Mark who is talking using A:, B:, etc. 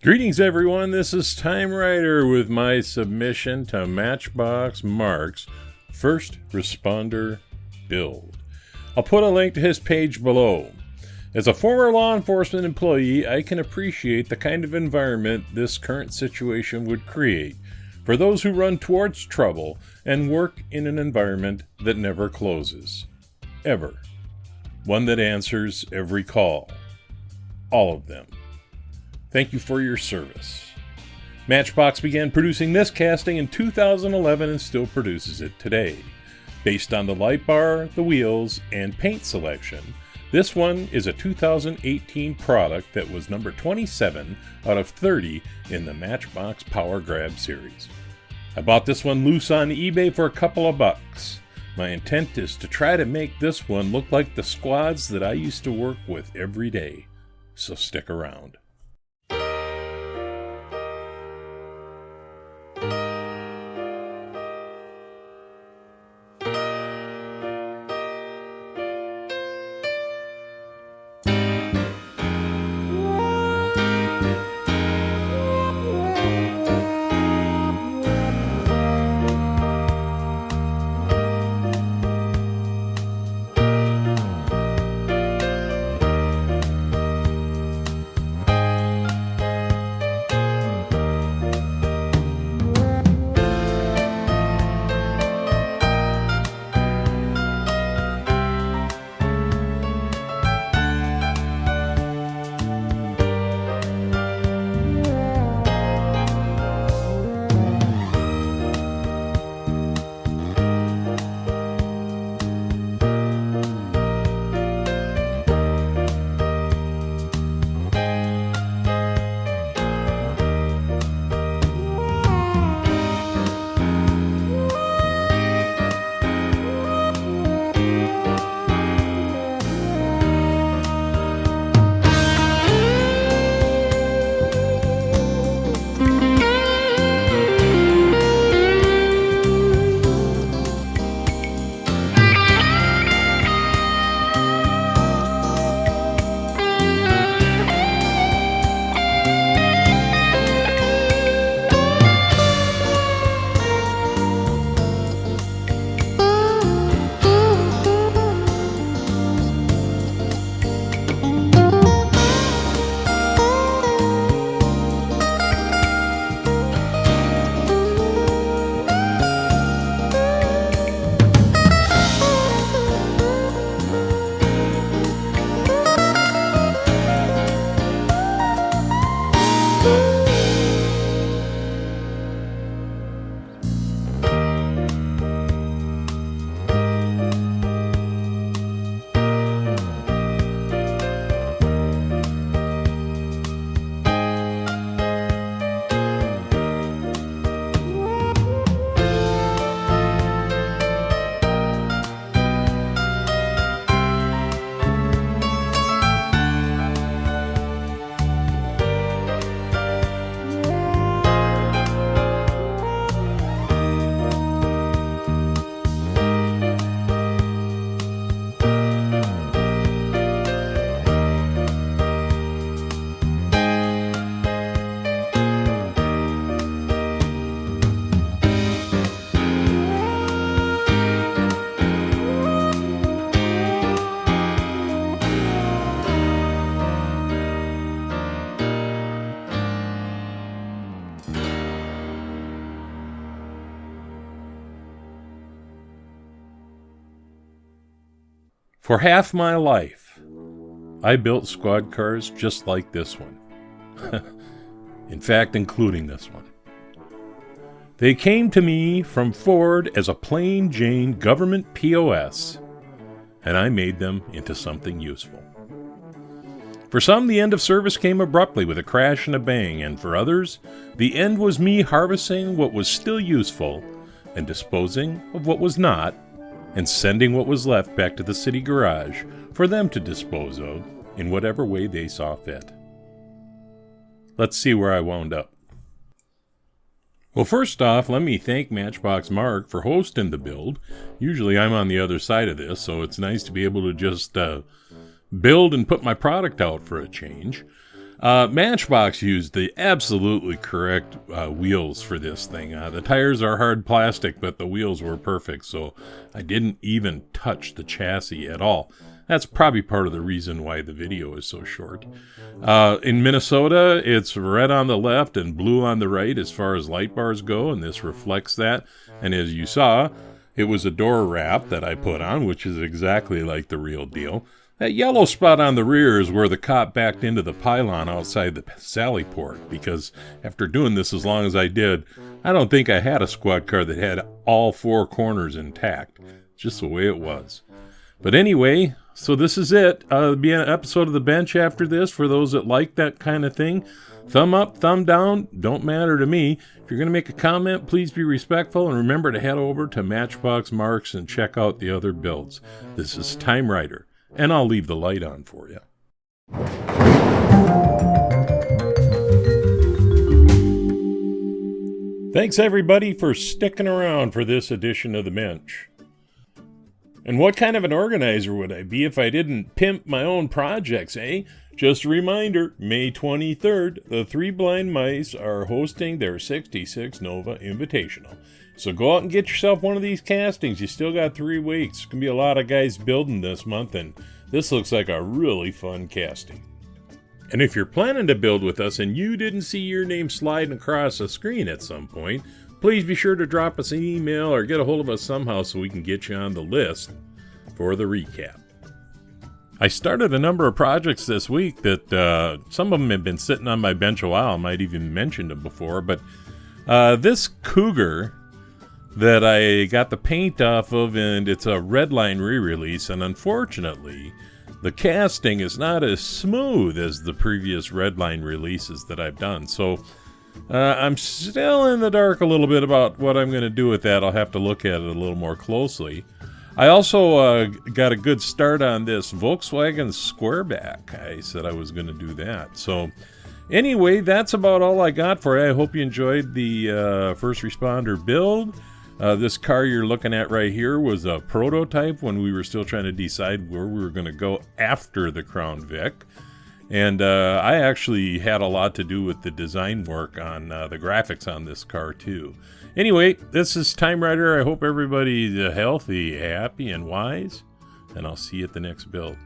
A: Greetings everyone, this is TimeRider with my submission to Matchbox Mark's First Responder Build. I'll put a link to his page below. As a former law enforcement employee, I can appreciate the kind of environment this current situation would create for those who run towards trouble and work in an environment that never closes. Ever. One that answers every call. All of them. Thank you for your service. Matchbox began producing this casting in 2011 and still produces it today. Based on the light bar, the wheels, and paint selection, this one is a 2018 product that was number 27 out of 30 in the Matchbox Power Grab series. I bought this one loose on eBay for a couple of bucks. My intent is to try to make this one look like the squads that I used to work with every day, so stick around. For half my life, I built squad cars just like this one. In fact, including this one. They came to me from Ford as a plain Jane government POS, and I made them into something useful. For some, the end of service came abruptly with a crash and a bang, and for others, the end was me harvesting what was still useful and disposing of what was not and sending what was left back to the city garage for them to dispose of in whatever way they saw fit. Let's see where I wound up. Well, first off, let me thank Matchbox Mark for hosting the build. Usually I'm on the other side of this, so it's nice to be able to just build and put my product out for a change. Matchbox used the absolutely correct wheels for this thing. The tires are hard plastic, but the wheels were perfect, so I didn't even touch the chassis at all. That's probably part of the reason why the video is so short. In Minnesota, it's red on the left and blue on the right as far as light bars go, and this reflects that. And as you saw, it was a door wrap that I put on, which is exactly like the real deal. That yellow spot on the rear is where the cop backed into the pylon outside the sally port, because after doing this as long as I did, I don't think I had a squad car that had all four corners intact. Just the way it was. But anyway, so this is it. There'll be an episode of The Bench after this for those that like that kind of thing. Thumb up, thumb down, don't matter to me. If you're going to make a comment, please be respectful, and remember to head over to Matchbox Marks and check out the other builds. This is TimeRider, and I'll leave the light on for you. Thanks everybody for sticking around for this edition of The Bench. And what kind of an organizer would I be if I didn't pimp my own projects, eh? Just a reminder, May 23rd, the Three Blind Mice are hosting their 66 Nova Invitational. So go out and get yourself one of these castings. You still got 3 weeks. There's going to be a lot of guys building this month, and this looks like a really fun casting. And if you're planning to build with us and you didn't see your name sliding across the screen at some point, please be sure to drop us an email or get a hold of us somehow so we can get you on the list for the recap. I started a number of projects this week that some of them have been sitting on my bench a while. I might even mentioned them before, but this Cougar that I got the paint off of, and it's a Redline re-release, and unfortunately the casting is not as smooth as the previous Redline releases that I've done. So I'm still in the dark a little bit about what I'm going to do with that. I'll have to look at it a little more closely. I also got a good start on this Volkswagen Squareback. I said I was going to do that. So anyway, that's about all I got for you. I hope you enjoyed the first responder build. This car you're looking at right here was a prototype when we were still trying to decide where we were going to go after the Crown Vic. And I actually had a lot to do with the design work on the graphics on this car too. Anyway, this is TimeRider. I hope everybody's healthy, happy, and wise. And I'll see you at the next build.